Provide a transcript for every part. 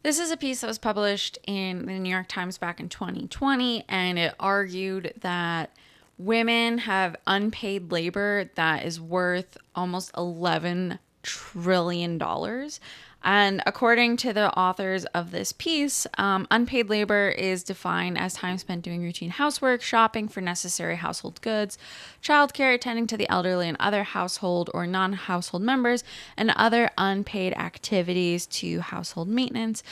This is a piece that was published in the New York Times back in 2020, and it argued that women have unpaid labor that is worth almost $11 trillion. And according to the authors of this piece, unpaid labor is defined as time spent doing routine housework, shopping for necessary household goods, childcare, attending to the elderly and other household or non-household members, and other unpaid activities to household maintenance.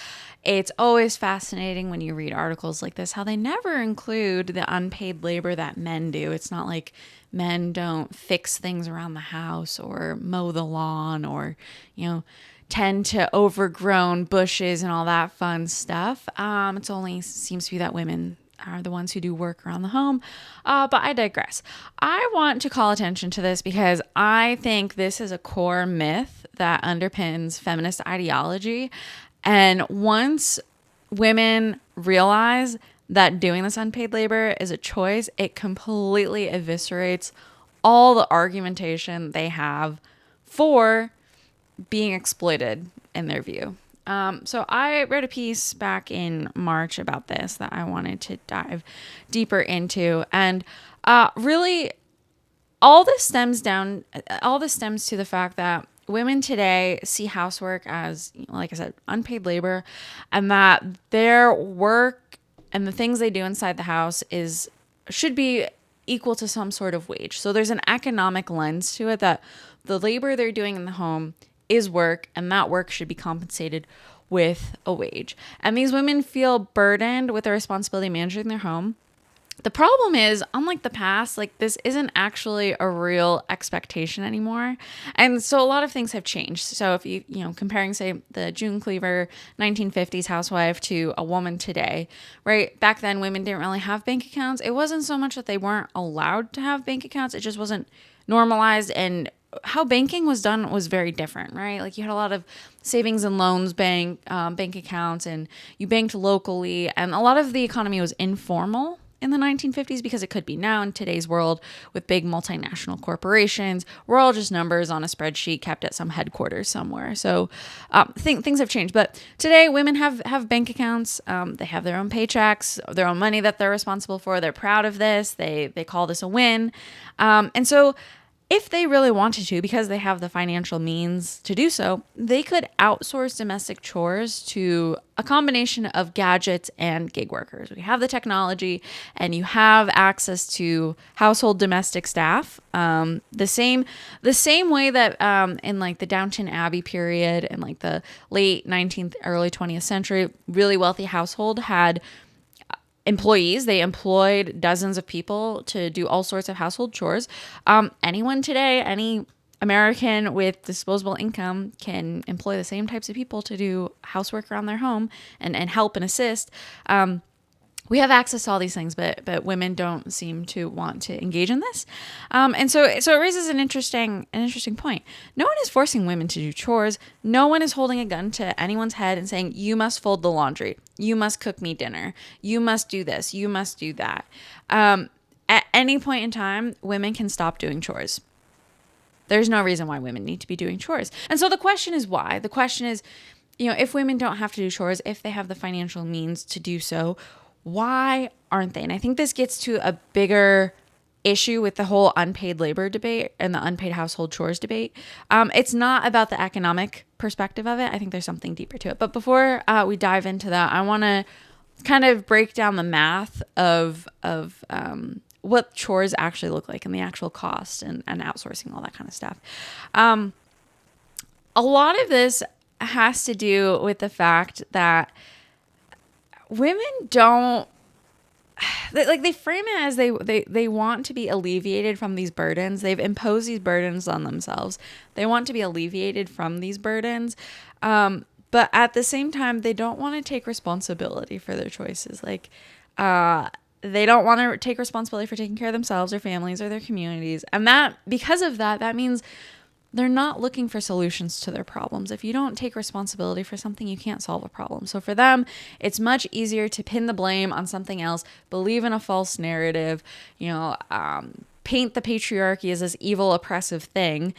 It's always fascinating when you read articles like this, how they never include the unpaid labor that men do. It's not like men don't fix things around the house or mow the lawn or, tend to overgrown bushes and all that fun stuff. It's only seems to be that women are the ones who do work around the home. But I digress. I want to call attention to this because I think this is a core myth that underpins feminist ideology. And once women realize that doing this unpaid labor is a choice, it completely eviscerates all the argumentation they have for being exploited in their view. So I wrote a piece back in March about this that I wanted to dive deeper into. And really, all this stems to the fact that women today see housework as, like I said, unpaid labor, and that their work and the things they do inside the house should be equal to some sort of wage. So there's an economic lens to it that the labor they're doing in the home is work, and that work should be compensated with a wage. And these women feel burdened with the responsibility of managing their home. The problem is, unlike the past, this isn't actually a real expectation anymore. And so a lot of things have changed. So if comparing, say, the June Cleaver 1950s housewife to a woman today, right? Back then, women didn't really have bank accounts. It wasn't so much that they weren't allowed to have bank accounts. It just wasn't normalized, and how banking was done was very different, right? Like you had a lot of savings and loans bank accounts, and you banked locally, and a lot of the economy was informal in the 1950s because it could be now in today's world with big multinational corporations. We're all just numbers on a spreadsheet kept at some headquarters somewhere. So things have changed. But today women have bank accounts. They have their own paychecks, their own money that they're responsible for. They're proud of this. They call this a win. And so if they really wanted to, because they have the financial means to do so, they could outsource domestic chores to a combination of gadgets and gig workers. We have the technology, and you have access to household domestic staff. The same way that in like the Downton Abbey period and like the late 19th, early 20th century, really wealthy household had employees. They employed dozens of people to do all sorts of household chores. Anyone today, any American with disposable income can employ the same types of people to do housework around their home and help and assist. We have access to all these things, but women don't seem to want to engage in this, and so it raises an interesting point. No one is forcing women to do chores. No one is holding a gun to anyone's head and saying, "You must fold the laundry. You must cook me dinner. You must do this. You must do that." At any point in time, women can stop doing chores. There's no reason why women need to be doing chores, and so the question is why. The question is, if women don't have to do chores, if they have the financial means to do so, why aren't they? And I think this gets to a bigger issue with the whole unpaid labor debate and the unpaid household chores debate. It's not about the economic perspective of it. I think there's something deeper to it. But before we dive into that, I want to kind of break down the math of what chores actually look like and the actual cost and outsourcing, all that kind of stuff. A lot of this has to do with the fact that women don't they frame it as they want to be alleviated from these burdens. They've imposed these burdens on themselves. They want to be alleviated from these burdens. But at the same time, they don't want to take responsibility for their choices. They don't want to take responsibility for taking care of themselves or families or their communities. And because of that means they're not looking for solutions to their problems. If you don't take responsibility for something, you can't solve a problem. So for them, it's much easier to pin the blame on something else, believe in a false narrative, paint the patriarchy as this evil, oppressive thing,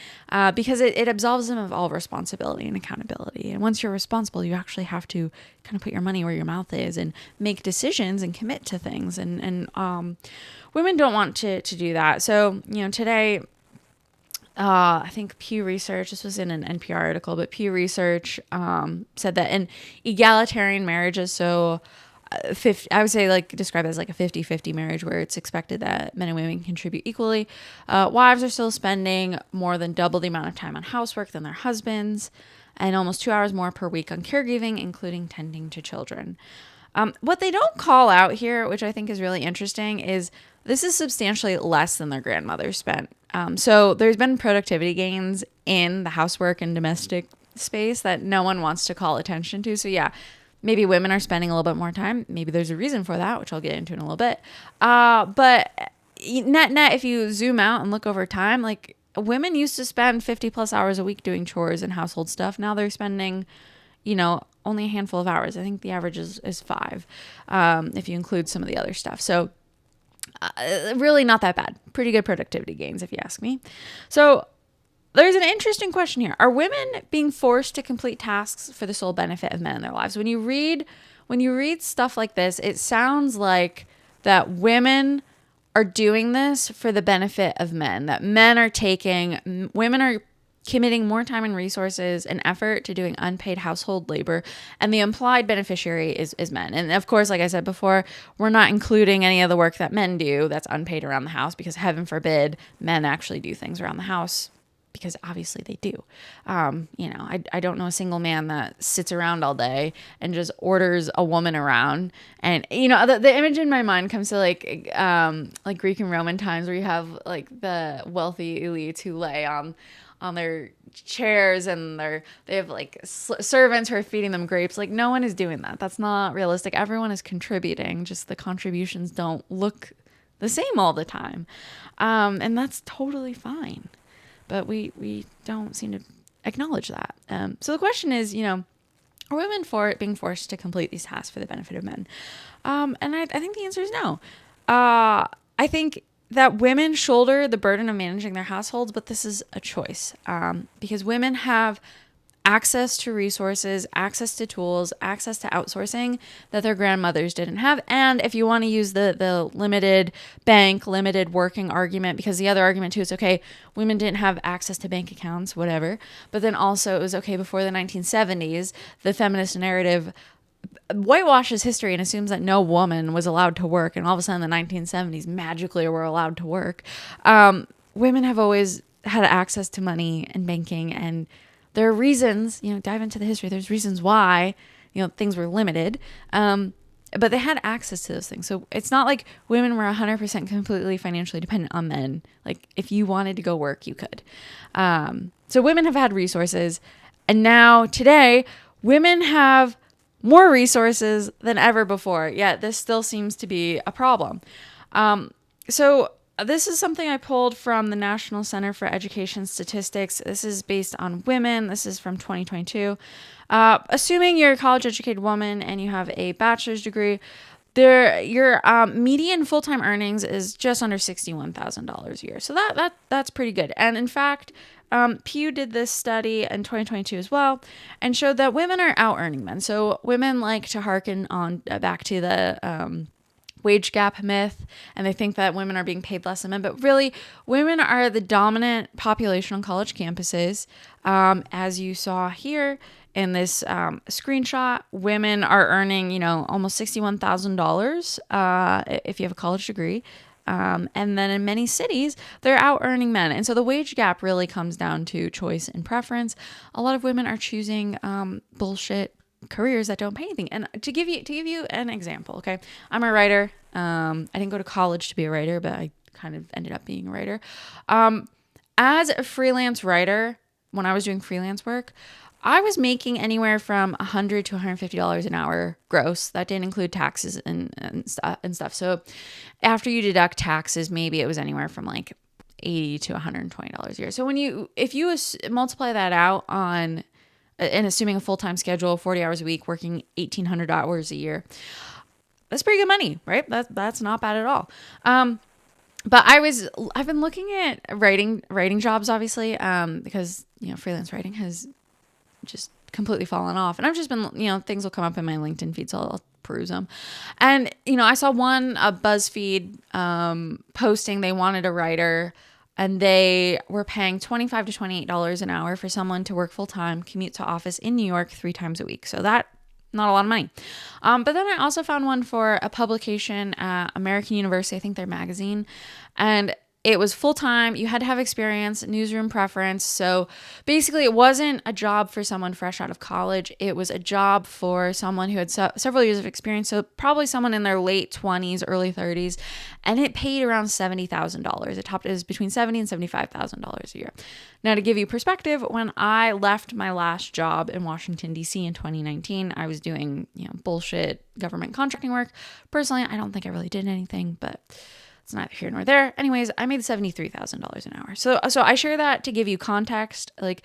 because it absolves them of all responsibility and accountability. And once you're responsible, you actually have to kind of put your money where your mouth is and make decisions and commit to things. And women don't want to do that. So, today, I think Pew Research, this was in an NPR article, but Pew Research said that in egalitarian marriages, so I would say describe it as like a 50-50 marriage where it's expected that men and women contribute equally. Wives are still spending more than double the amount of time on housework than their husbands, and almost 2 hours more per week on caregiving, including tending to children. What they don't call out here, which I think is really interesting, is this is substantially less than their grandmothers spent. So there's been productivity gains in the housework and domestic space that no one wants to call attention to. So yeah, maybe women are spending a little bit more time. Maybe there's a reason for that, which I'll get into in a little bit. But net, if you zoom out and look over time, like women used to spend 50 plus hours a week doing chores and household stuff. Now they're spending, only a handful of hours. I think the average is 5, if you include some of the other stuff. So really not that bad. Pretty good productivity gains, if you ask me. So there's an interesting question here. Are women being forced to complete tasks for the sole benefit of men in their lives? When you read stuff like this, it sounds like that women are doing this for the benefit of men, that women are committing more time and resources and effort to doing unpaid household labor, and the implied beneficiary is men. And of course, like I said before, we're not including any of the work that men do that's unpaid around the house, because heaven forbid men actually do things around the house, because obviously they do. I don't know a single man that sits around all day and just orders a woman around. And, the image in my mind comes to like Greek and Roman times, where you have like the wealthy elites who lay on their chairs and they have like servants who are feeding them grapes. Like, no one is doing that. That's not realistic. Everyone is contributing, just the contributions don't look the same all the time. And that's totally fine. But we don't seem to acknowledge that. So the question is, are women being forced to complete these tasks for the benefit of men? And I think the answer is no. I think that women shoulder the burden of managing their households, but this is a choice, because women have access to resources, access to tools, access to outsourcing that their grandmothers didn't have. And if you want to use the limited working argument, because the other argument too is, okay, women didn't have access to bank accounts, whatever. But then also it was okay before the 1970s, the feminist narrative whitewashes history and assumes that no woman was allowed to work. And all of a sudden in the 1970s, magically were allowed to work. Women have always had access to money and banking, and there are reasons, dive into the history. There's reasons why, things were limited. But they had access to those things. So it's not like women were 100% completely financially dependent on men. Like, if you wanted to go work, you could. So women have had resources. And now today, women have more resources than ever before. Yet this still seems to be a problem. So this is something I pulled from the National Center for Education Statistics. This is based on women. This is from 2022. Assuming you're a college-educated woman and you have a bachelor's degree, your median full-time earnings is just under $61,000 a year. So that's pretty good. And in fact, Pew did this study in 2022 as well and showed that women are out-earning men. So women like to hearken on back to the wage gap myth, and they think that women are being paid less than men, but really women are the dominant population on college campuses. As you saw here in this screenshot, women are earning, almost $61,000 if you have a college degree. And then in many cities, they're out earning men. And so the wage gap really comes down to choice and preference. A lot of women are choosing bullshit careers that don't pay anything. And to give you an example, okay, I'm a writer. I didn't go to college to be a writer, but I kind of ended up being a writer. As a freelance writer, when I was doing freelance work, I was making anywhere from $100 to $150 an hour gross. That didn't include taxes and stuff. So after you deduct taxes, maybe it was anywhere from like $80 to $120 a year. So if you multiply that out on, and assuming a full-time schedule, 40 hours a week, working 1,800 hours a year, that's pretty good money, right? That's not bad at all. But I've been looking at writing jobs, obviously, because, freelance writing has just completely fallen off. And I've just been, things will come up in my LinkedIn feed, so I'll peruse them. And, I saw a BuzzFeed posting. They wanted a writer, and they were paying $25 to $28 an hour for someone to work full time, commute to office in New York 3 times a week. So that, not a lot of money. But then I also found one for a publication at American University, I think their magazine. And it was full time. You had to have experience, newsroom preference. So basically, it wasn't a job for someone fresh out of college. It was a job for someone who had several years of experience. So probably someone in their late 20s, early 30s. And it paid around $70,000. It was between $70,000 and $75,000 a year. Now, to give you perspective, when I left my last job in Washington, D.C. in 2019, I was doing, bullshit government contracting work. Personally, I don't think I really did anything, but it's neither here nor there. Anyways, I made $73,000 an hour. So I share that to give you context. Like,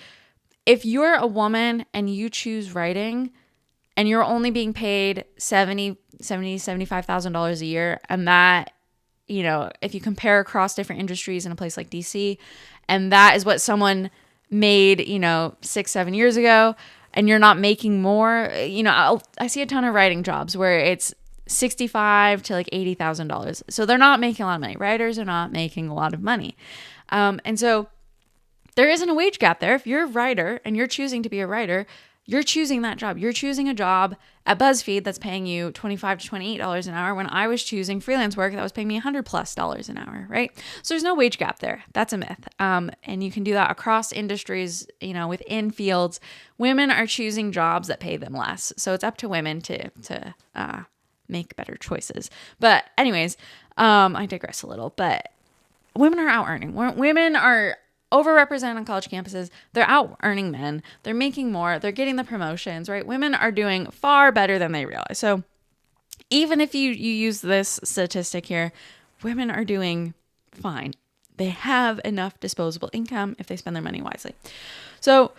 if you're a woman and you choose writing and you're only being paid $75,000 a year, and that, if you compare across different industries in a place like DC, and that is what someone made, 6-7 years ago, and you're not making more, I see a ton of writing jobs where it's $65,000 to like $80,000. So they're not making a lot of money. Writers are not making a lot of money. And so there isn't a wage gap there. If you're a writer and you're choosing to be a writer, you're choosing that job. You're choosing a job at BuzzFeed that's paying you $25 to $28 an hour when I was choosing freelance work that was paying me $100+ an hour, right? So there's no wage gap there. That's a myth. And you can do that across industries, within fields. Women are choosing jobs that pay them less. So it's up to women to make better choices. But anyways, I digress a little, but women are out earning. Women are overrepresented on college campuses. They're out earning men. They're making more. They're getting the promotions, right? Women are doing far better than they realize. So even if you use this statistic here, women are doing fine. They have enough disposable income if they spend their money wisely. So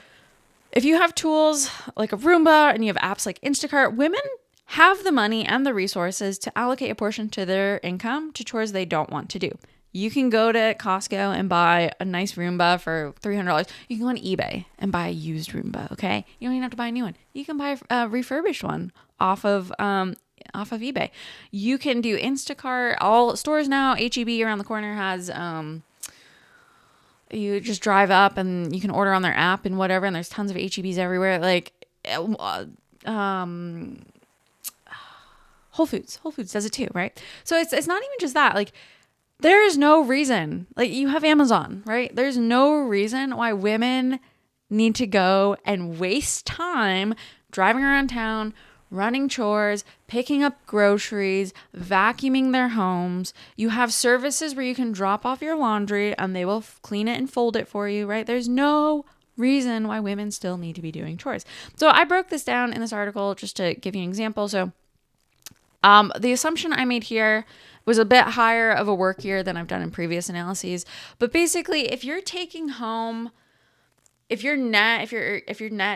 if you have tools like a Roomba and you have apps like Instacart, women have the money and the resources to allocate a portion to their income to chores they don't want to do. You can go to Costco and buy a nice Roomba for $300. You can go on eBay and buy a used Roomba, okay? You don't even have to buy a new one. You can buy a refurbished one off of eBay. You can do Instacart. All stores now, H-E-B around the corner has you just drive up and you can order on their app and whatever, and there's tons of H-E-Bs everywhere. Like Whole Foods does it too, right? So it's not even just that. Like, there is no reason, like, you have Amazon, right? There's no reason why women need to go and waste time driving around town, running chores, picking up groceries, vacuuming their homes. You have services where you can drop off your laundry and they will clean it and fold it for you, right? There's no reason why women still need to be doing chores. So I broke this down in this article just to give you an example. So the assumption I made here was a bit higher of a work year than I've done in previous analyses. But basically, if you're taking home, if your net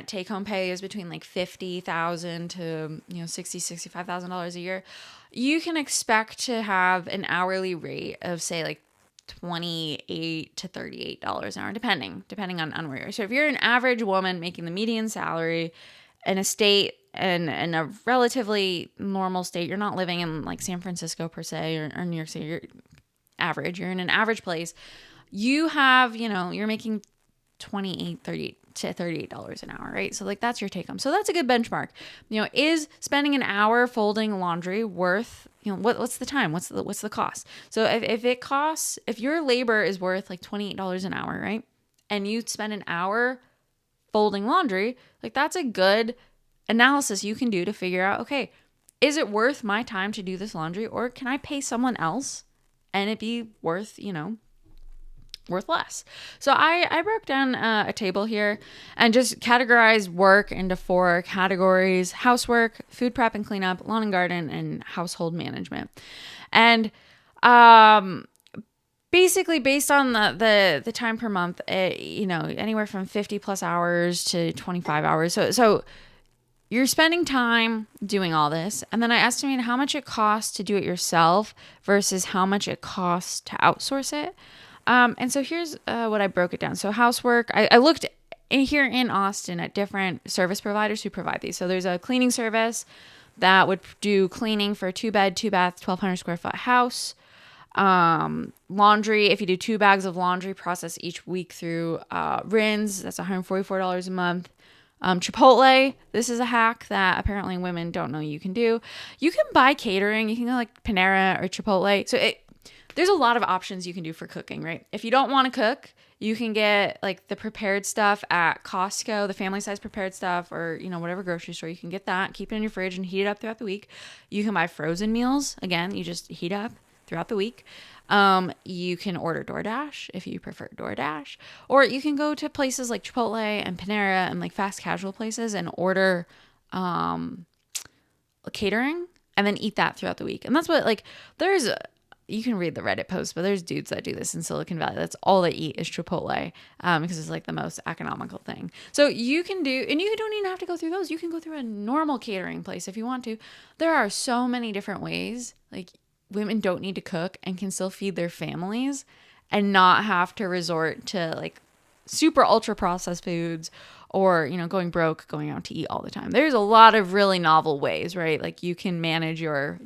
take home pay is between like $50,000 to $65,000 a year, you can expect to have an hourly rate of, say, like $28 to $38 an hour, depending on where you are. So if you're an average woman making the median salary in a state and in a relatively normal state, you're not living in like San Francisco per se or New York City, you're average, you're in an average place, you have, you're making $28 to $38 an hour, right? So like that's your take home. So that's a good benchmark. Is spending an hour folding laundry worth, what's the time? What's the cost? So if your labor is worth like $28 an hour, right? And you spend an hour folding laundry, like that's a good analysis you can do to figure out, okay, is it worth my time to do this laundry, or can I pay someone else and it be worth less? So I broke down a table here and just categorized work into 4 categories: housework, food prep and cleanup, lawn and garden, and household management. And basically based on the time per month, anywhere from 50+ hours to 25 hours. So you're spending time doing all this. And then I estimated how much it costs to do it yourself versus how much it costs to outsource it. And so here's what I broke it down. So Housework, I looked here in Austin at different service providers who provide these. So there's a cleaning service that would do cleaning for a 2-bed, 2-bath, 1,200 square foot house. Laundry, if you do 2 bags of laundry process each week through Rinse, that's $144 a month. Chipotle, this is a hack that apparently women don't know you can do. You can buy catering. You can go like Panera or Chipotle. So there's a lot of options you can do for cooking, right? If you don't want to cook, you can get like the prepared stuff at Costco, the family size prepared stuff, or, whatever grocery store. You can get that, keep it in your fridge and heat it up throughout the week. You can buy frozen meals. Again, you just heat up throughout the week. You can order DoorDash if you prefer DoorDash, or you can go to places like Chipotle and Panera and like fast casual places and order catering and then eat that throughout the week. And that's what you can read the Reddit posts, but there's dudes that do this in Silicon Valley. That's all they eat is Chipotle because it's like the most economical thing. So you can do, and you don't even have to go through those. You can go through a normal catering place if you want to. There are so many different ways. Like, women don't need to cook and can still feed their families and not have to resort to like super ultra processed foods or, going broke, going out to eat all the time. There's a lot of really novel ways, right? Like, you can manage your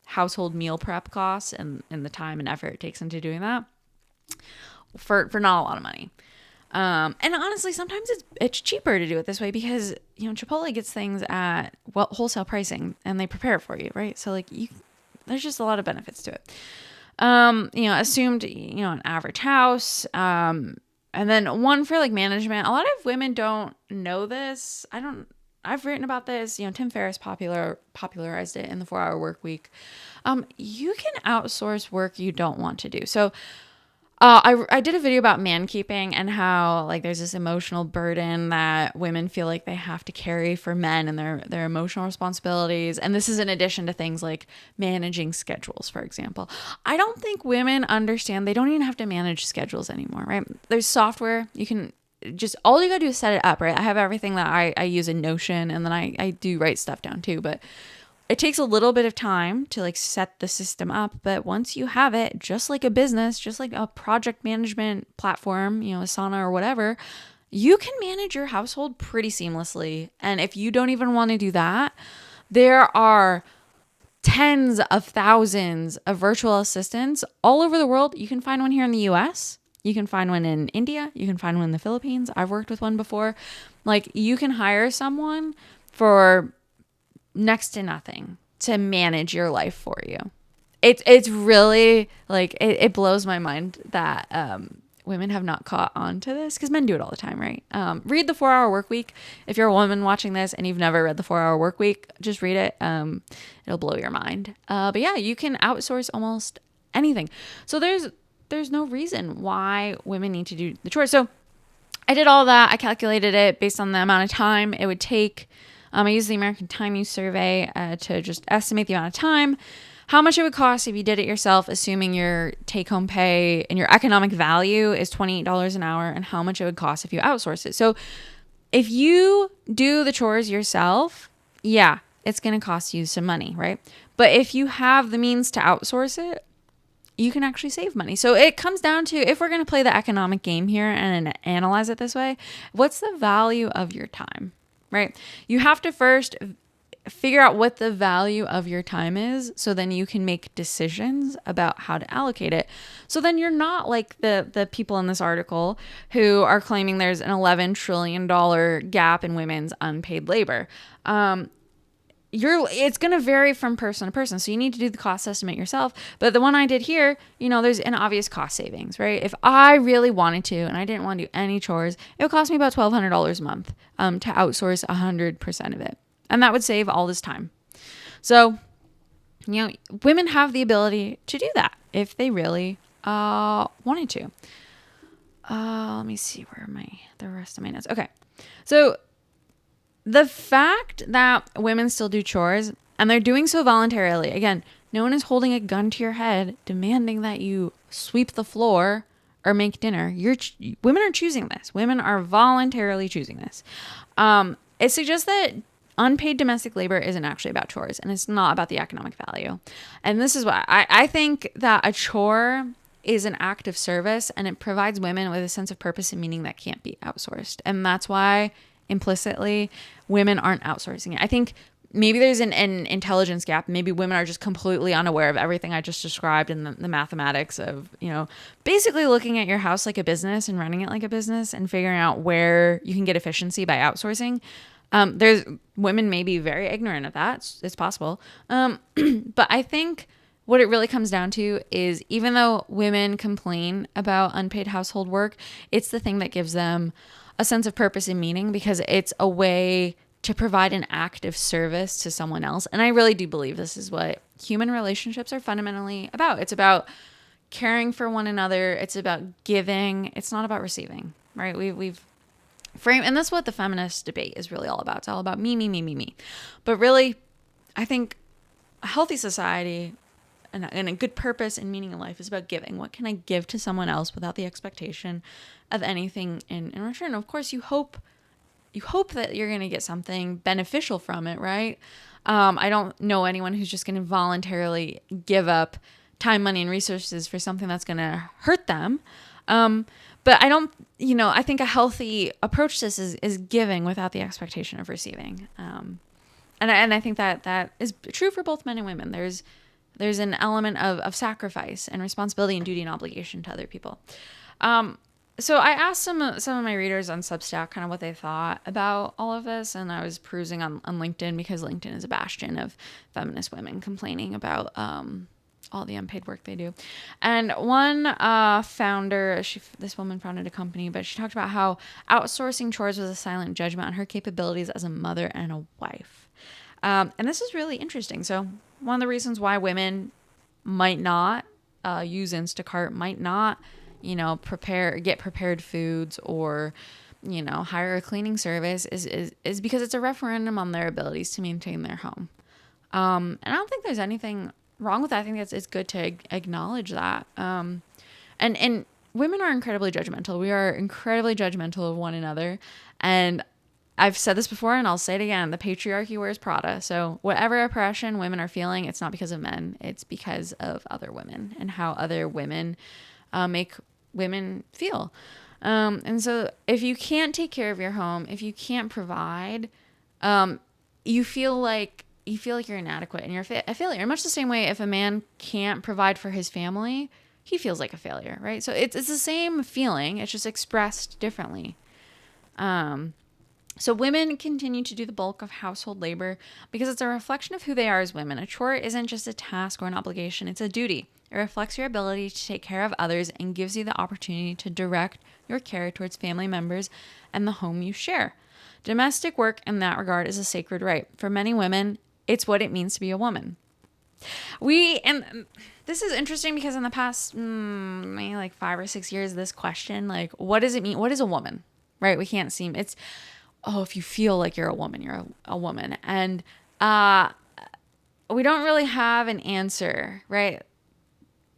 household meal prep costs and the time and effort it takes into doing that for not a lot of money. And honestly, sometimes it's cheaper to do it this way because, Chipotle gets things at wholesale pricing and they prepare it for you, right? So like there's just a lot of benefits to it. Assumed, an average house. And then one for like management. A lot of women don't know this. I've written about this. Tim Ferriss popularized it in the 4-Hour Work Week. You can outsource work you don't want to do. So I did a video about man keeping and how like there's this emotional burden that women feel like they have to carry for men and their emotional responsibilities. And this is in addition to things like managing schedules, for example. I don't think women understand they don't even have to manage schedules anymore, right? There's software. You can just, all you gotta do is set it up, right? I have everything that I use in Notion, and then I do write stuff down too, but it takes a little bit of time to like set the system up. But once you have it, just like a business, just like a project management platform, Asana or whatever, you can manage your household pretty seamlessly. And if you don't even want to do that, there are tens of thousands of virtual assistants all over the world. You can find one here in the US. You can find one in India. You can find one in the Philippines. I've worked with one before. Like, you can hire someone for next to nothing to manage your life for you. It's really like, it blows my mind that women have not caught on to this because men do it all the time, right? Read the 4-Hour Work Week. If you're a woman watching this and you've never read the 4-Hour Work Week, just read it. It'll blow your mind. But yeah, you can outsource almost anything. So there's no reason why women need to do the chores. So I did all that. I calculated it based on the amount of time it would take. I used the American Time Use Survey to just estimate the amount of time, how much it would cost if you did it yourself, assuming your take-home pay and your economic value is $28 an hour, and how much it would cost if you outsource it. So if you do the chores yourself, yeah, it's going to cost you some money, right? But if you have the means to outsource it, you can actually save money. So it comes down to, if we're going to play the economic game here and analyze it this way, what's the value of your time, right? You have to first figure out what the value of your time is, so then you can make decisions about how to allocate it. So then you're not like the people in this article who are claiming there's an $11 trillion gap in women's unpaid labor. It's going to vary from person to person. So you need to do the cost estimate yourself. But the one I did here, there's an obvious cost savings, right? If I really wanted to, and I didn't want to do any chores, it would cost me about $1,200 a month to outsource 100% of it. And that would save all this time. So, women have the ability to do that if they really wanted to. Let me see, where are the rest of my notes? Okay. So the fact that women still do chores and they're doing so voluntarily, again, no one is holding a gun to your head demanding that you sweep the floor or make dinner. Women are choosing this. Women are voluntarily choosing this. It suggests that unpaid domestic labor isn't actually about chores, and it's not about the economic value. And this is why I think that a chore is an act of service, and it provides women with a sense of purpose and meaning that can't be outsourced. And that's why implicitly women aren't outsourcing it. I think maybe there's an intelligence gap. Maybe women are just completely unaware of everything I just described in the mathematics of, basically looking at your house like a business and running it like a business and figuring out where you can get efficiency by outsourcing. There's women may be very ignorant of that. It's possible. But I think what it really comes down to is, even though women complain about unpaid household work, it's the thing that gives them a sense of purpose and meaning, because it's a way to provide an act of service to someone else. And I really do believe this is what human relationships are fundamentally about. It's about caring for one another. It's about giving. It's not about receiving, right? We've framed, and that's what the feminist debate is really all about. It's all about me, me, me, me, me. But really, I think a healthy society and a good purpose and meaning in life is about giving. What can I give to someone else without the expectation of anything in return? Of course, you hope that you're going to get something beneficial from it, right? I don't know anyone who's just going to voluntarily give up time, money, and resources for something that's going to hurt them. But I think a healthy approach to this is giving without the expectation of receiving. And I think that is true for both men and women. There's an element of sacrifice and responsibility and duty and obligation to other people. So I asked some of my readers on Substack kind of what they thought about all of this, and I was perusing on LinkedIn, because LinkedIn is a bastion of feminist women complaining about all the unpaid work they do. And one founder, this woman founded a company, but she talked about how outsourcing chores was a silent judgment on her capabilities as a mother and a wife. And this is really interesting. So one of the reasons why women might not use Instacart, might not get prepared foods, or, hire a cleaning service is because it's a referendum on their abilities to maintain their home. And I don't think there's anything wrong with that. I think it's good to acknowledge that. And women are incredibly judgmental. We are incredibly judgmental of one another. And I've said this before, and I'll say it again. The patriarchy wears Prada. So whatever oppression women are feeling, it's not because of men. It's because of other women and how other women make women feel. And so if you can't take care of your home, if you can't provide, you feel like you're inadequate and you're a failure. In much the same way, if a man can't provide for his family, he feels like a failure, right? So it's the same feeling. It's just expressed differently. So women continue to do the bulk of household labor because it's a reflection of who they are as women. A chore isn't just a task or an obligation. It's a duty. It reflects your ability to take care of others and gives you the opportunity to direct your care towards family members and the home you share. Domestic work in that regard is a sacred right. For many women, it's what it means to be a woman. And this is interesting because in the past, maybe like 5 or 6 years, this question, like, what does it mean? What is a woman? Right? We can't seem, it's, if you feel like you're a woman, you're a woman. And we don't really have an answer, right?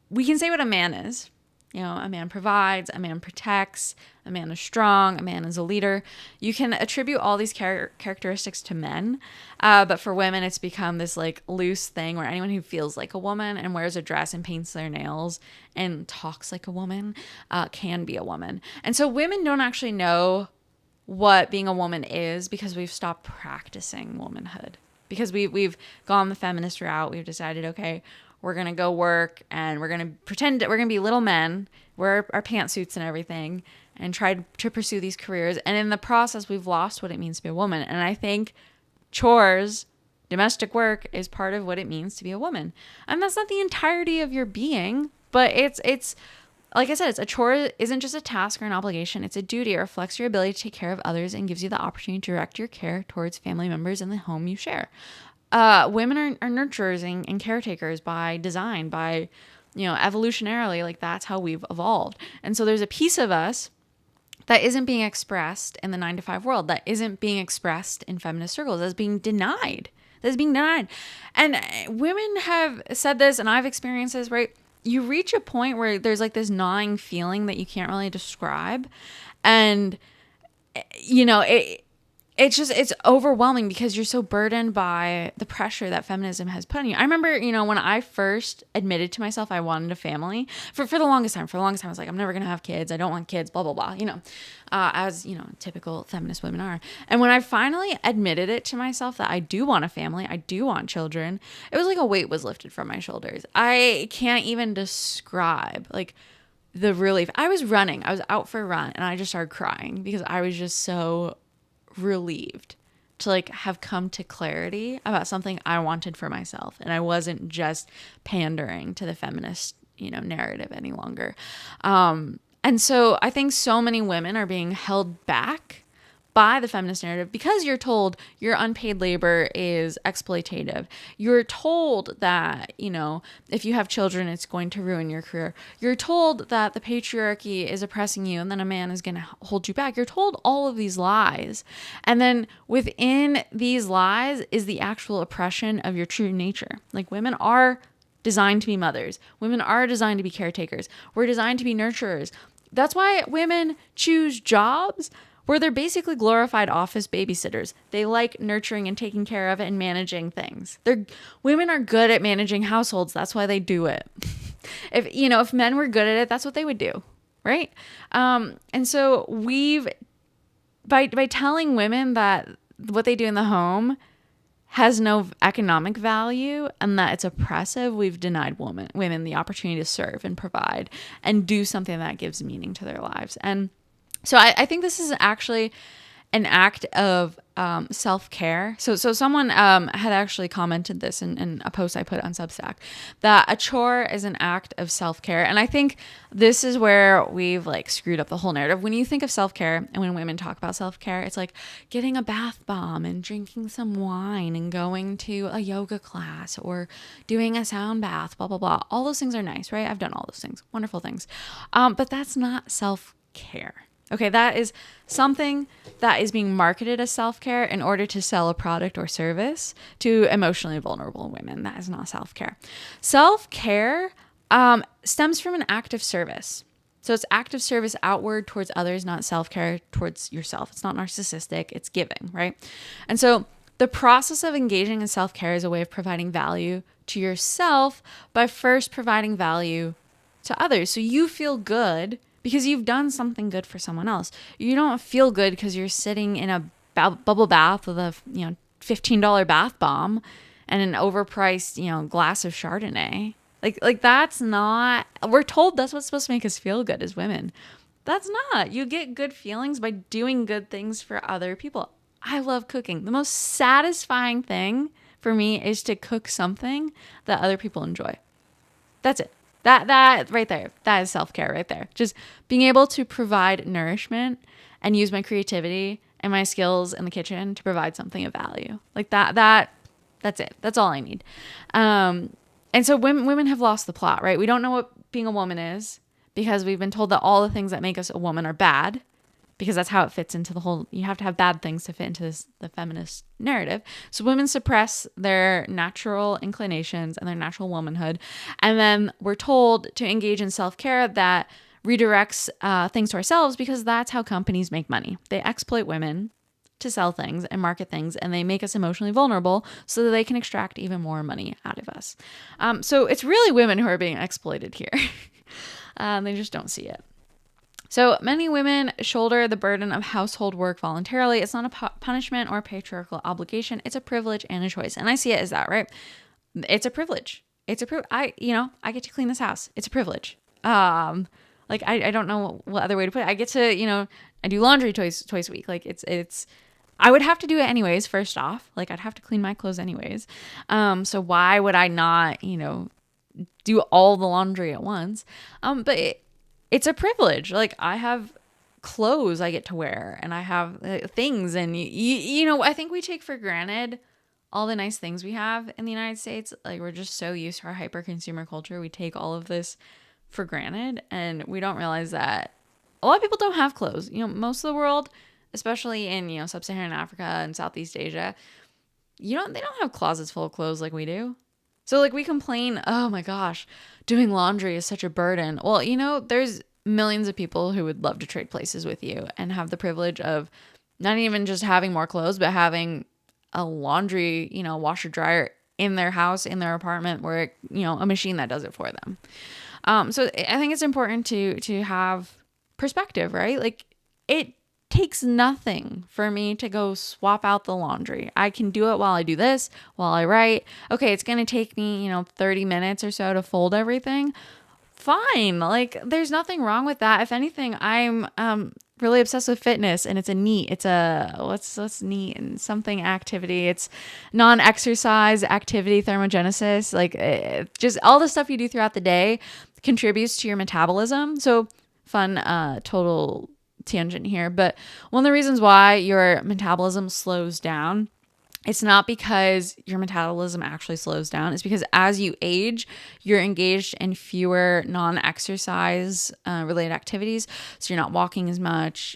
We can say what a man is. A man provides, a man protects, a man is strong, a man is a leader. You can attribute all these characteristics to men, but for women, it's become this like loose thing where anyone who feels like a woman and wears a dress and paints their nails and talks like a woman can be a woman. And so women don't actually know what being a woman is because we've stopped practicing womanhood. Because we've gone the feminist route. We've decided, okay, we're going to go work and we're going to pretend that we're going to be little men, wear our pantsuits and everything, and try to pursue these careers. And in the process, we've lost what it means to be a woman. And I think chores, domestic work, is part of what it means to be a woman. And that's not the entirety of your being, but it's like I said, it's a chore isn't just a task or an obligation. It's a duty. It reflects your ability to take care of others and gives you the opportunity to direct your care towards family members and the home you share. Women are nurturers and caretakers by design, by, evolutionarily, like that's how we've evolved. And so there's a piece of us that isn't being expressed in the 9-to-5 world, that isn't being expressed in feminist circles, that's being denied. And women have said this, and I've experienced this, right? You reach a point where there's like this gnawing feeling that you can't really describe. And, it's overwhelming because you're so burdened by the pressure that feminism has put on you. I remember, when I first admitted to myself I wanted a family, for the longest time, I was like, I'm never going to have kids. I don't want kids, blah, blah, blah, as, typical feminist women are. And when I finally admitted it to myself that I do want a family, I do want children, it was like a weight was lifted from my shoulders. I can't even describe like the relief. I was out for a run and I just started crying because I was just so relieved to like have come to clarity about something I wanted for myself, and I wasn't just pandering to the feminist narrative any longer. And so I think so many women are being held back by the feminist narrative because you're told your unpaid labor is exploitative. You're told that, if you have children, it's going to ruin your career. You're told that the patriarchy is oppressing you and then a man is going to hold you back. You're told all of these lies. And then within these lies is the actual oppression of your true nature. Like, women are designed to be mothers. Women are designed to be caretakers. We're designed to be nurturers. That's why women choose jobs where they're basically glorified office babysitters. They like nurturing and taking care of and managing things. Women are good at managing households. That's why they do it. If men were good at it, that's what they would do, right? And so by telling women that what they do in the home has no economic value and that it's oppressive, we've denied women the opportunity to serve and provide and do something that gives meaning to their lives. And so I think this is actually an act of self-care. So someone had actually commented this in a post I put on Substack, that a chore is an act of self-care. And I think this is where we've like screwed up the whole narrative. When you think of self-care and when women talk about self-care, it's like getting a bath bomb and drinking some wine and going to a yoga class or doing a sound bath, blah, blah, blah. All those things are nice, right? I've done all those things. Wonderful things. But that's not self-care. Okay, that is something that is being marketed as self-care in order to sell a product or service to emotionally vulnerable women. That is not self-care. Self-care stems from an act of service. So it's active service outward towards others, not self-care towards yourself. It's not narcissistic, it's giving, right? And so the process of engaging in self-care is a way of providing value to yourself by first providing value to others. So you feel good because you've done something good for someone else. You don't feel good because you're sitting in a bubble bath with a $15 bath bomb and an overpriced glass of Chardonnay. Like that's not. We're told that's what's supposed to make us feel good as women. That's not. You get good feelings by doing good things for other people. I love cooking. The most satisfying thing for me is to cook something that other people enjoy. That's it. That right there, that is self-care right there. Just being able to provide nourishment and use my creativity and my skills in the kitchen to provide something of value. Like that's it. That's all I need. And so women have lost the plot, right? We don't know what being a woman is because we've been told that all the things that make us a woman are bad, because that's how it fits into the whole, you have to have bad things to fit into the feminist narrative. So women suppress their natural inclinations and their natural womanhood. And then we're told to engage in self-care that redirects things to ourselves, because that's how companies make money. They exploit women to sell things and market things, and they make us emotionally vulnerable so that they can extract even more money out of us. So it's really women who are being exploited here. They just don't see it. So many women shoulder the burden of household work voluntarily. It's not a punishment or a patriarchal obligation. It's a privilege and a choice. And I see it as that, right? It's a privilege. I get to clean this house. It's a privilege. I don't know what other way to put it. I get to, I do laundry twice a week. Like I would have to do it anyways, first off. Like I'd have to clean my clothes anyways. So why would I not, do all the laundry at once? But it's a privilege. Like I have clothes I get to wear, and I have things, and I think we take for granted all the nice things we have in the United States. Like we're just so used to our hyper consumer culture. We take all of this for granted, and we don't realize that a lot of people don't have clothes. Most of the world, especially in sub-Saharan Africa and Southeast Asia, they don't have closets full of clothes like we do. So like we complain, oh my gosh, doing laundry is such a burden. Well, there's millions of people who would love to trade places with you and have the privilege of Not even just having more clothes, but having a laundry, washer dryer in their house, in their apartment, where, a machine that does it for them. So I think it's important to have perspective, right? Like, it takes nothing for me to go swap out the laundry. I can do it while I do this, while I write. Okay, it's going to take me, 30 minutes or so to fold everything. Fine. Like, there's nothing wrong with that. If anything, I'm really obsessed with fitness, and it's a what's neat and something activity. It's non-exercise activity thermogenesis. Like, just all the stuff you do throughout the day contributes to your metabolism. So fun, total tangent here, but one of the reasons why your metabolism slows down, it's not because your metabolism actually slows down. It's because as you age, you're engaged in fewer non-exercise related activities. So you're not walking as much.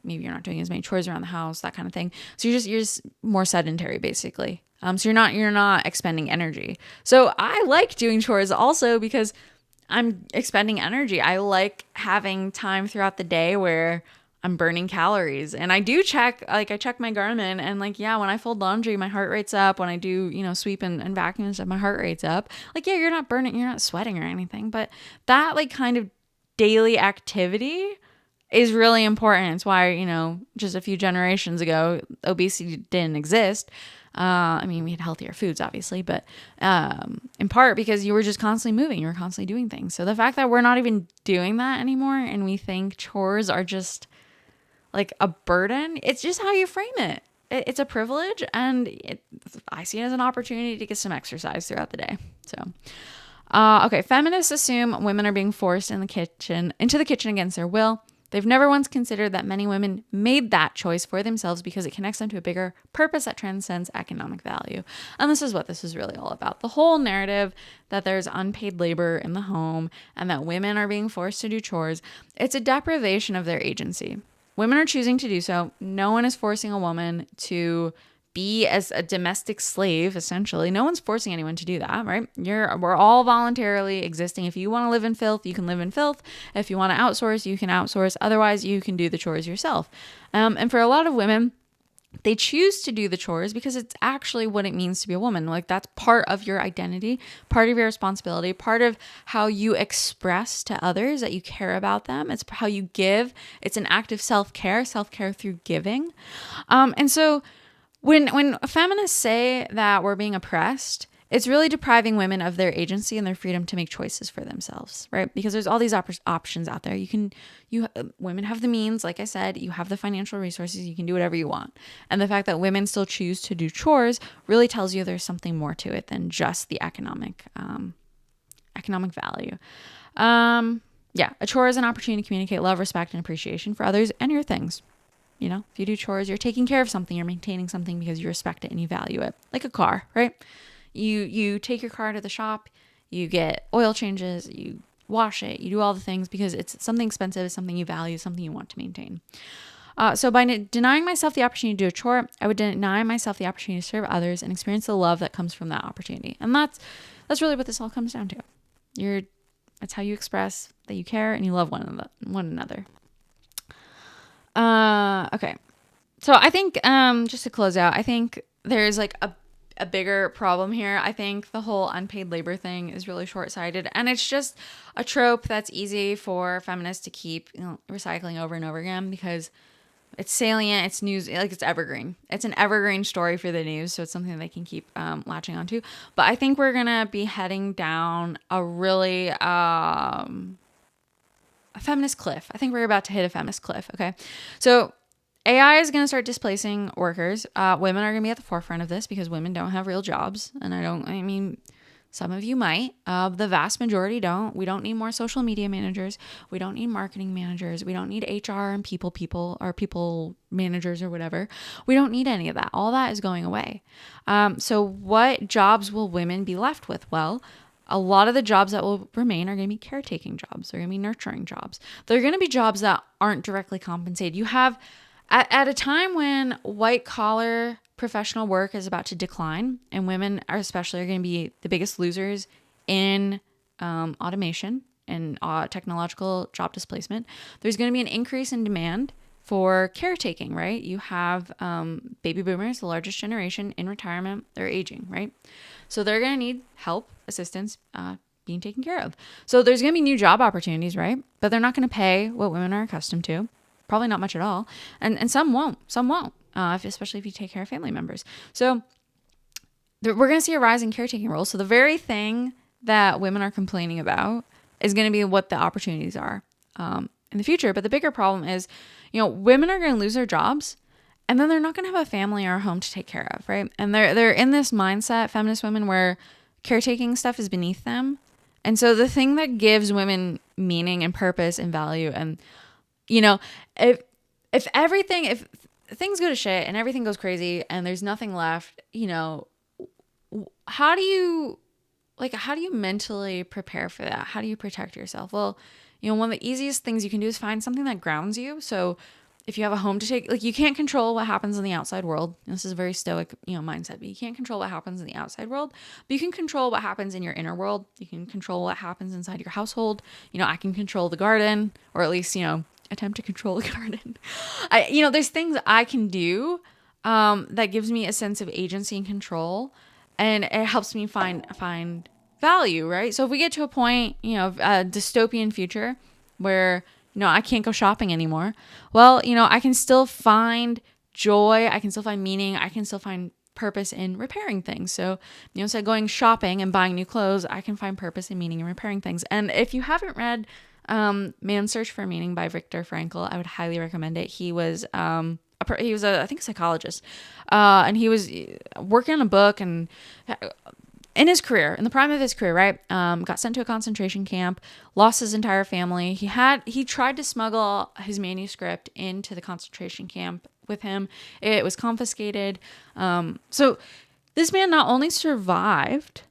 Maybe you're not doing as many chores around the house, that kind of thing. So you're just more sedentary, basically. So you're not expending energy. So I like doing chores also because I'm expending energy. I like having time throughout the day where I'm burning calories. And I do check, I check my Garmin, and when I fold laundry, my heart rate's up. When I do, sweep and vacuum and stuff, my heart rate's up. You're not burning, you're not sweating or anything, but that kind of daily activity is really important. It's why, just a few generations ago, obesity didn't exist. We had healthier foods, obviously, but in part because you were just constantly moving, you were constantly doing things. So the fact that we're not even doing that anymore, and we think chores are just like a burden, it's just how you frame it. It's a privilege, and I see it as an opportunity to get some exercise throughout the day. So, okay, feminists assume women are being forced into the kitchen against their will. They've never once considered that many women made that choice for themselves because it connects them to a bigger purpose that transcends economic value. And this is what this is really all about. The whole narrative that there's unpaid labor in the home and that women are being forced to do chores, it's a deprivation of their agency. Women are choosing to do so. No one is forcing a woman to be as a domestic slave, essentially. No one's forcing anyone to do that, right? We're all voluntarily existing. If you want to live in filth, you can live in filth. If you want to outsource, you can outsource. Otherwise, you can do the chores yourself. And for a lot of women, they choose to do the chores because it's actually what it means to be a woman. That's part of your identity, part of your responsibility, part of how you express to others that you care about them. It's how you give. It's an act of self-care through giving. And so when feminists say that we're being oppressed, it's really depriving women of their agency and their freedom to make choices for themselves, right? Because there's all these options out there. Women have the means, like I said, you have the financial resources, you can do whatever you want. And the fact that women still choose to do chores really tells you there's something more to it than just the economic value. A chore is an opportunity to communicate love, respect, and appreciation for others and your things. If you do chores, you're taking care of something, you're maintaining something because you respect it and you value it. Like a car, right? You take your car to the shop, you get oil changes, you wash it, you do all the things because it's something expensive, it's something you value, something you want to maintain. So by denying myself the opportunity to do a chore, I would deny myself the opportunity to serve others and experience the love that comes from that opportunity. And that's really what this all comes down to. That's how you express that you care and you love one another. Okay. So I think, just to close out, I think there's a bigger problem here. I think the whole unpaid labor thing is really short-sighted, and it's just a trope that's easy for feminists to keep recycling over and over again because it's salient, it's news, it's evergreen. It's an evergreen story for the news, so it's something they can keep latching onto. But I think we're gonna be heading down a really a feminist cliff. I think we're about to hit a feminist cliff. Okay, so AI is going to start displacing workers. Women are going to be at the forefront of this because women don't have real jobs. And some of you might. The vast majority don't. We don't need more social media managers. We don't need marketing managers. We don't need HR and people managers or whatever. We don't need any of that. All that is going away. So what jobs will women be left with? Well, a lot of the jobs that will remain are going to be caretaking jobs. They're going to be nurturing jobs. They're going to be jobs that aren't directly compensated. You have at a time when white collar professional work is about to decline and women are going to be the biggest losers in automation and technological job displacement, there's going to be an increase in demand for caretaking, right? You have baby boomers, the largest generation in retirement, they're aging, right? So they're going to need help, assistance, being taken care of. So there's going to be new job opportunities, right? But they're not going to pay what women are accustomed to. Probably not much at all. And some won't. Some won't, especially if you take care of family members. So we're going to see a rise in caretaking roles. So the very thing that women are complaining about is going to be what the opportunities are in the future. But the bigger problem is, women are going to lose their jobs, and then they're not going to have a family or a home to take care of, right? And they're in this mindset, feminist women, where caretaking stuff is beneath them. And so the thing that gives women meaning and purpose and value, and if things go to shit and everything goes crazy and there's nothing left, how do you mentally prepare for that? How do you protect yourself? Well, one of the easiest things you can do is find something that grounds you. So if you have a home to take, you can't control what happens in the outside world. This is a very stoic, mindset, but you can't control what happens in the outside world, but you can control what happens in your inner world. You can control what happens inside your household. I can control the garden, or at least, attempt to control the garden. There's things I can do that gives me a sense of agency and control, and it helps me find value, right? So if we get to a point, of a dystopian future where I can't go shopping anymore, well, I can still find joy, I can still find meaning, I can still find purpose in repairing things. So, instead of going shopping and buying new clothes, I can find purpose and meaning in repairing things. And if you haven't read Man's Search for Meaning by Viktor Frankl, I would highly recommend it. He was I think a psychologist, and he was working on a book, and in his career, in the prime of his career, right, got sent to a concentration camp, lost his entire family. He tried to smuggle his manuscript into the concentration camp with him. It was confiscated. So this man not only survived,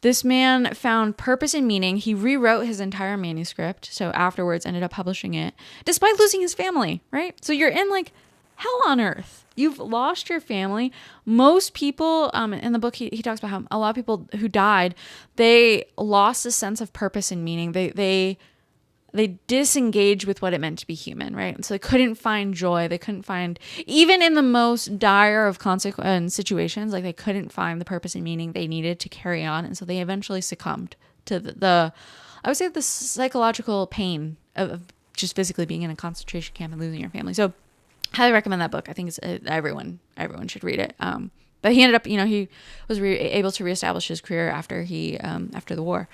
this man found purpose and meaning. He rewrote his entire manuscript, so afterwards ended up publishing it, despite losing his family, right? So you're in hell on earth. You've lost your family. Most people, in the book, he talks about how a lot of people who died, they lost a sense of purpose and meaning. They disengaged with what it meant to be human, right? And so they couldn't find joy. They couldn't find, even in the most dire of situations, they couldn't find the purpose and meaning they needed to carry on. And so they eventually succumbed to I would say, the psychological pain of just physically being in a concentration camp and losing your family. So highly recommend that book. I think it's everyone should read it. But he ended up, he was able to reestablish his career after the war.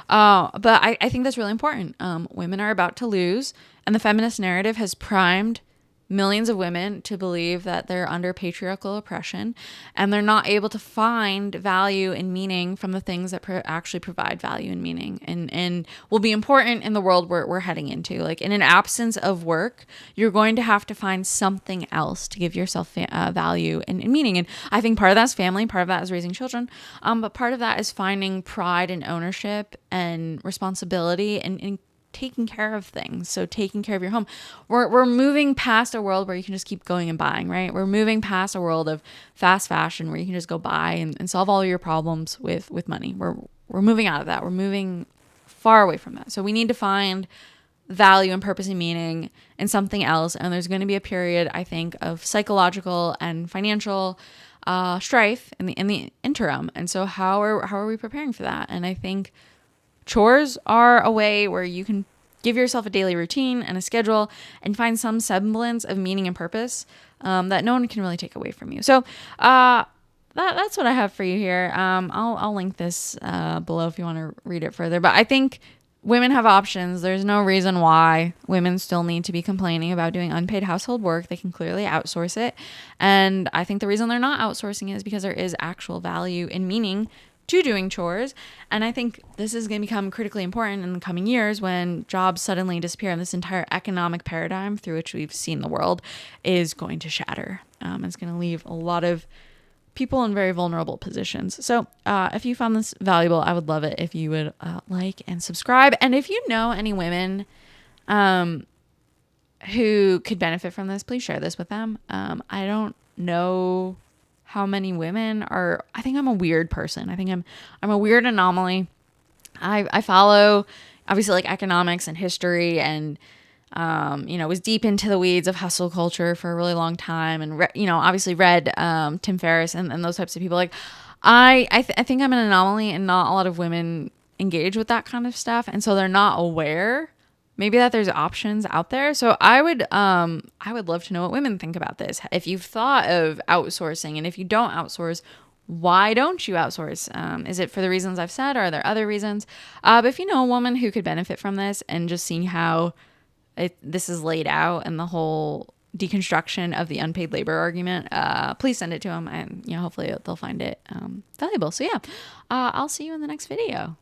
But I think that's really important. Women are about to lose, and the feminist narrative has primed millions of women to believe that they're under patriarchal oppression, and they're not able to find value and meaning from the things that actually provide value and meaning, and will be important in the world we're heading into. In an absence of work, you're going to have to find something else to give yourself value and meaning. And I think part of that's family, part of that is raising children, but part of that is finding pride and ownership and responsibility and taking care of things. So taking care of your home. We're moving past a world where you can just keep going and buying, right? We're moving past a world of fast fashion where you can just go buy and solve all your problems with money. We're moving out of that. We're moving far away from that. So we need to find value and purpose and meaning in something else. And there's going to be a period, I think, of psychological and financial strife in the interim. And so how are we preparing for that? And I think chores are a way where you can give yourself a daily routine and a schedule and find some semblance of meaning and purpose that no one can really take away from you. So that's what I have for you here. I'll link this below if you want to read it further. But I think women have options. There's no reason why women still need to be complaining about doing unpaid household work. They can clearly outsource it. And I think the reason they're not outsourcing it is because there is actual value and meaning to doing chores. And I think this is going to become critically important in the coming years when jobs suddenly disappear and this entire economic paradigm through which we've seen the world is going to shatter. It's going to leave a lot of people in very vulnerable positions. So if you found this valuable, I would love it if you would like and subscribe. And if you know any women who could benefit from this, please share this with them. I don't know how many women are. I think I'm a weird person. I think I'm a weird anomaly. I follow obviously economics and history and Was deep into the weeds of hustle culture for a really long time, and obviously read Tim Ferriss and those types of people. Like, I think I'm an anomaly, and not a lot of women engage with that kind of stuff, and so they're not aware maybe that there's options out there. So I would love to know what women think about this. If you've thought of outsourcing, and if you don't outsource, why don't you outsource? Is it for the reasons I've said, or are there other reasons? But if you know a woman who could benefit from this, and just seeing how this is laid out and the whole deconstruction of the unpaid labor argument, please send it to them, and hopefully they'll find it valuable. So yeah, I'll see you in the next video.